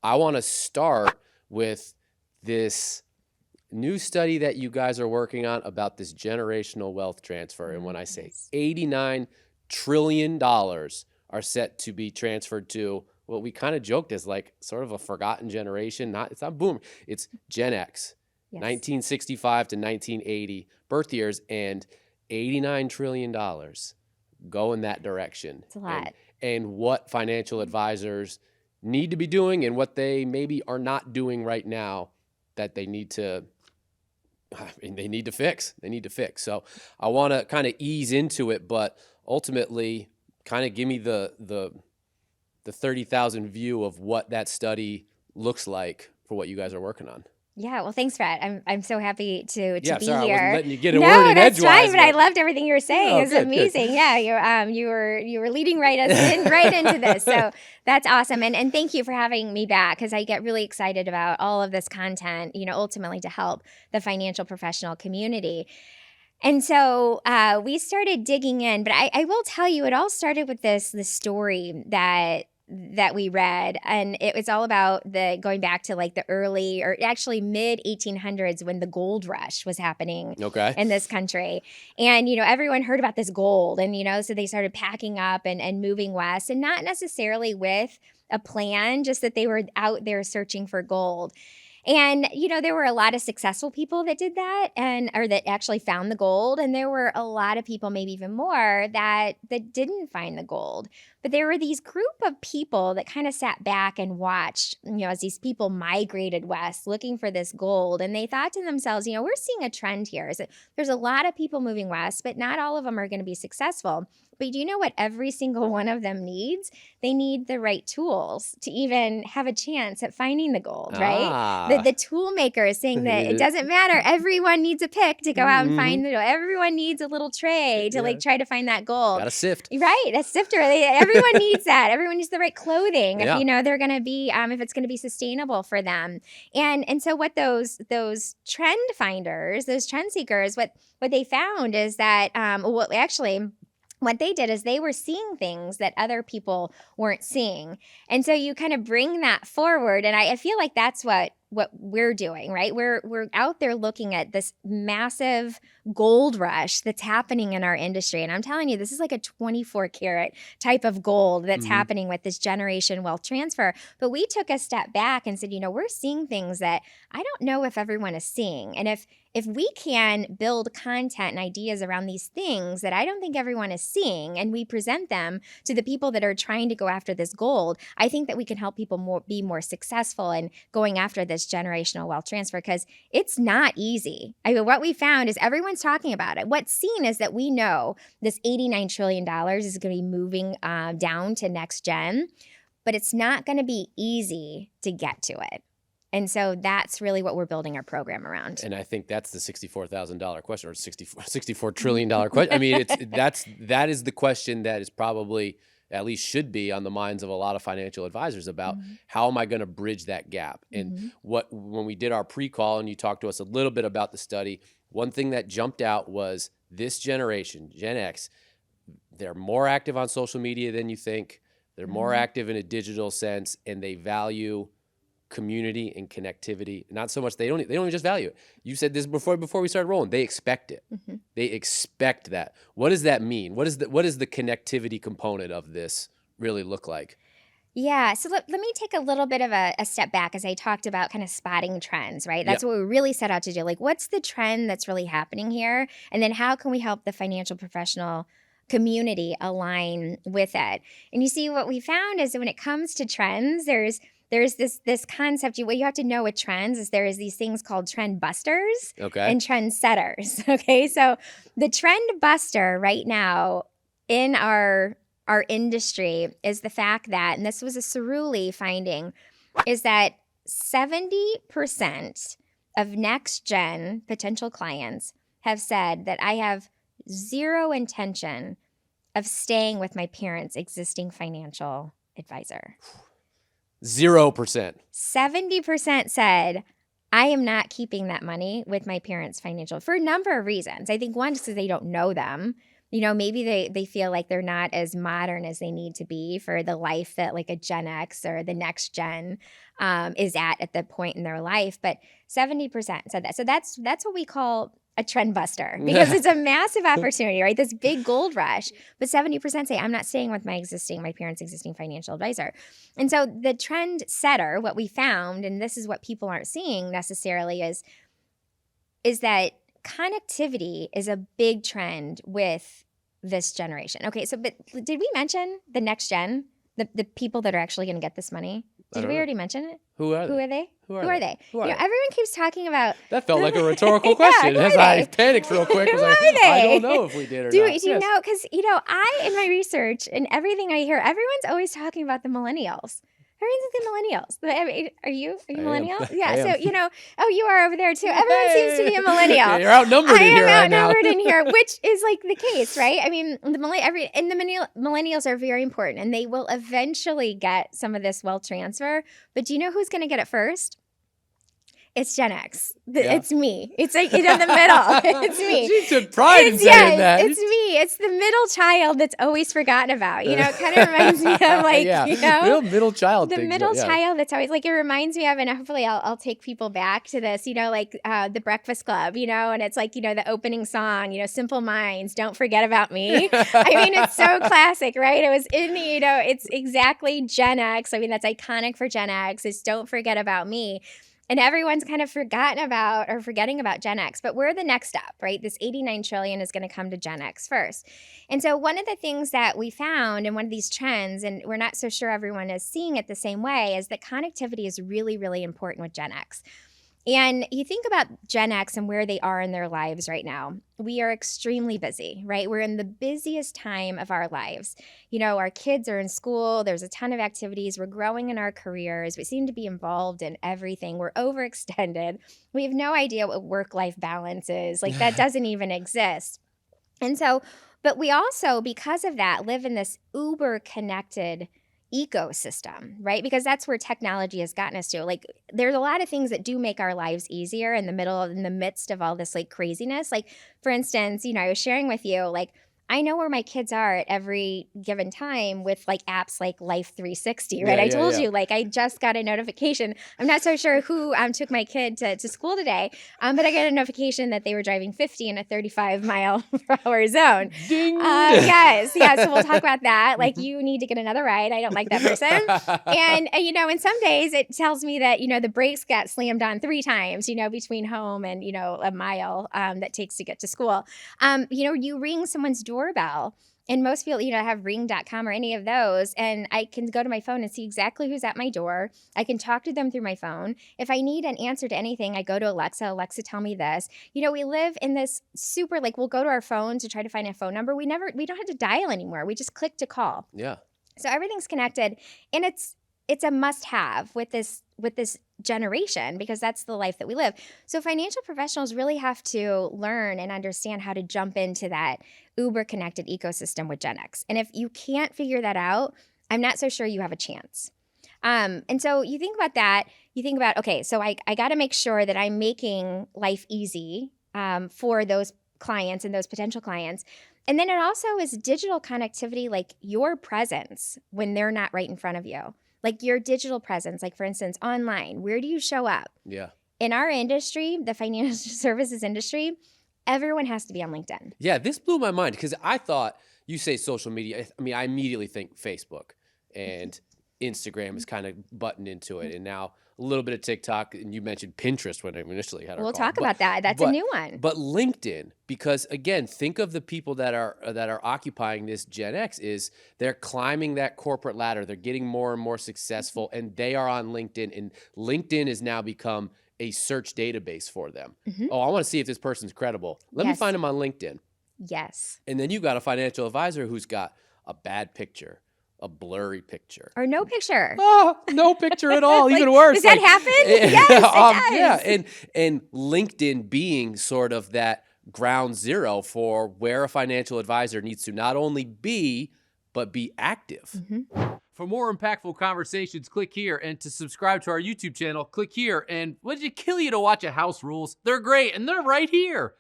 I want to start with this new study that you guys are working on about this generational wealth transfer. And when I say $89 trillion are set to be transferred to what we kind of joked as like sort of a forgotten generation. It's not boom. It's Gen X, 1965 to 1980 birth years, and $89 trillion go in that direction. It's a lot. And what financial advisors need to be doing and what they maybe are not doing right now that they need to fix. So I want to kind of ease into it, but ultimately kind of give me the 30,000 view of what that study looks like for what you guys are working on. Yeah, well, thanks, Brett. I'm so happy to be sorry, here. I wasn't letting you get a word in edgewise. No, that's fine. But I loved everything you were saying. It was amazing. Good. Yeah, you were leading right into this. So that's awesome. And thank you for having me back, because I get really excited about all of this content, ultimately to help the financial professional community. And so we started digging in, but I will tell you, it all started with this story that we read, and it was all about going back to like the early, or actually mid 1800s, when the gold rush was happening in this country. And everyone heard about this gold, and so they started packing up and moving west, and not necessarily with a plan, just that they were out there searching for gold. And, there were a lot of successful people that did that, or that actually found the gold. And there were a lot of people, maybe even more, that didn't find the gold. But there were these group of people that kind of sat back and watched, as these people migrated west looking for this gold. And they thought to themselves, we're seeing a trend here. So there's a lot of people moving west, but not all of them are going to be successful. But do you know what every single one of them needs? They need the right tools to even have a chance at finding the gold, right? The tool maker is saying that it doesn't matter. Everyone needs a pick to go out and find the gold. Everyone needs a little tray to try to find that gold. Got a sift. Right, a sifter. Everyone needs that. Everyone needs the right clothing if they're going to be, if it's going to be sustainable for them. And so what those trend finders, those trend seekers, what they found is that, what they did is they were seeing things that other people weren't seeing. And so you kind of bring that forward. And I feel like that's what we're doing, right? We're out there looking at this massive gold rush that's happening in our industry. And I'm telling you, this is like a 24 karat type of gold that's happening with this generation wealth transfer. But we took a step back and said, we're seeing things that I don't know if everyone is seeing. And if we can build content and ideas around these things that I don't think everyone is seeing, and we present them to the people that are trying to go after this gold, I think that we can help people be more successful in going after this generational wealth transfer, because it's not easy. I mean, what we found is everyone's talking about it. What's seen is that we know this $89 trillion is going to be moving down to next gen, but it's not going to be easy to get to it. And so that's really what we're building our program around. And I think that's the $64,000 question, or $64 trillion question. I mean, that is the question that is probably, at least should be, on the minds of a lot of financial advisors about how am I going to bridge that gap? And when we did our pre-call and you talked to us a little bit about the study, one thing that jumped out was this generation, Gen X, they're more active on social media than you think. They're more active in a digital sense, and they value community and connectivity. Not so much, they don't even just value it. You said this before we started rolling. They expect it. They expect that. What does that mean? What is the connectivity component of this really look like? Yeah, so let me take a little bit of a step back, as I talked about kind of spotting trends, right? That's what we really set out to do. Like, what's the trend that's really happening here? And then how can we help the financial professional community align with it? And you see, what we found is that when it comes to trends, there's this concept. What you have to know with trends is there is these things called trend busters and trend setters. Okay, so the trend buster right now in our industry is the fact that, and this was a Cerulli finding, is that 70% of next gen potential clients have said that I have zero intention of staying with my parents' existing financial advisor. 0%. 70% said, I am not keeping that money with my parents' financial, for a number of reasons. I think one, just because they don't know them. maybe they feel like they're not as modern as they need to be for the life that like a Gen X or the next gen is at the point in their life. But 70% said that. So that's what we call a trend buster, because it's a massive opportunity, right? This big gold rush. But 70% say, I'm not staying with my parents' existing financial advisor. And so the trend setter, what we found, and this is what people aren't seeing necessarily, is that connectivity is a big trend with this generation. Okay, so but did we mention the next gen, the people that are actually going to get this money? Did we already mention it? Who are they? Who are they? Who are they? Everyone keeps talking about. That felt like a rhetorical question. As I panicked real quick. I was like, I don't know if we did or not. Do you know? Because in my research and everything I hear, everyone's always talking about the millennials. Everyone's the millennials. I mean, are you millennial? Yeah. So you are over there too. Everyone seems to be a millennial. You're outnumbered in here right now. I am outnumbered in here, which is like the case, right? I mean, the millennials are very important, and they will eventually get some of this wealth transfer. But do you know who's going to get it first? It's Gen X. It's me. It's like in the middle. It's me. She took pride in saying that. It's me. It's the middle child that's always forgotten about. It kind of reminds me of like, real middle child. The middle child that's always like, it reminds me of, and hopefully I'll take people back to this, like the Breakfast Club, and it's like, the opening song, Simple Minds, Don't Forget About Me. I mean, it's so classic, right? It was in the, it's exactly Gen X. I mean, that's iconic for Gen X, is Don't Forget About Me. And everyone's kind of forgetting about Gen X. But we're the next up, right? This $89 trillion is going to come to Gen X first. And so one of the things that we found in one of these trends, and we're not so sure everyone is seeing it the same way, is that connectivity is really, really important with Gen X. And you think about Gen X and where they are in their lives right now. We are extremely busy, right? We're in the busiest time of our lives. Our kids are in school. There's a ton of activities. We're growing in our careers. We seem to be involved in everything. We're overextended. We have no idea what work-life balance is. Like, that doesn't even exist. And so, but we also, because of that, live in this uber-connected ecosystem, right? Because that's where technology has gotten us to. Like, there's a lot of things that do make our lives easier in the midst of all this like craziness. Like, for instance, I was sharing with you, like, I know where my kids are at every given time with like apps like Life 360, right? I told you, like, I just got a notification. I'm not so sure who took my kid to school today, but I got a notification that they were driving 50 in a 35-mile-per-hour zone. Ding! Yes. Yeah, so we'll talk about that. Like, you need to get another ride. I don't like that person. And, in some days it tells me that, the brakes got slammed on 3 times, between home and, a mile that takes to get to school. You ring someone's doorbell, and most people, have ring.com or any of those, and I can go to my phone and see exactly who's at my door. I can talk to them through my phone. If I need an answer to anything, I go to Alexa, tell me this. We live in this super, like, we'll go to our phone to try to find a phone number. We don't have to dial anymore. We just click to call. Yeah. So everything's connected, and it's a must-have with this generation, because that's the life that we live. So financial professionals really have to learn and understand how to jump into that uber-connected ecosystem with Gen X. And if you can't figure that out, I'm not so sure you have a chance. And so you think about that. You think about, okay, so I got to make sure that I'm making life easy for those clients and those potential clients. And then it also is digital connectivity, like your presence when they're not right in front of you. Like your digital presence, like for instance, online, where do you show up? Yeah. In our industry, the financial services industry, everyone has to be on LinkedIn. Yeah, this blew my mind, because I thought, you say social media, I mean, I immediately think Facebook, and Instagram is kind of buttoned into it, and now a little bit of TikTok, and you mentioned Pinterest when I initially had our We'll call. talk about that. That's a new one. But LinkedIn, because again, think of the people that are occupying this Gen X, is they're climbing that corporate ladder. They're getting more and more successful, and they are on LinkedIn, and LinkedIn has now become a search database for them. Oh, I want to see if this person's credible. Let me find them on LinkedIn. Yes. And then you've got a financial advisor who's got a bad picture, a blurry picture, or no picture. Oh, no picture at all. Even worse. Does that happen? Yes, it does. Yeah, and LinkedIn being sort of that ground zero for where a financial advisor needs to not only be, but be active. For more impactful conversations, click here. And to subscribe to our YouTube channel, click here. And would it kill you to watch a House Rules? They're great, and they're right here.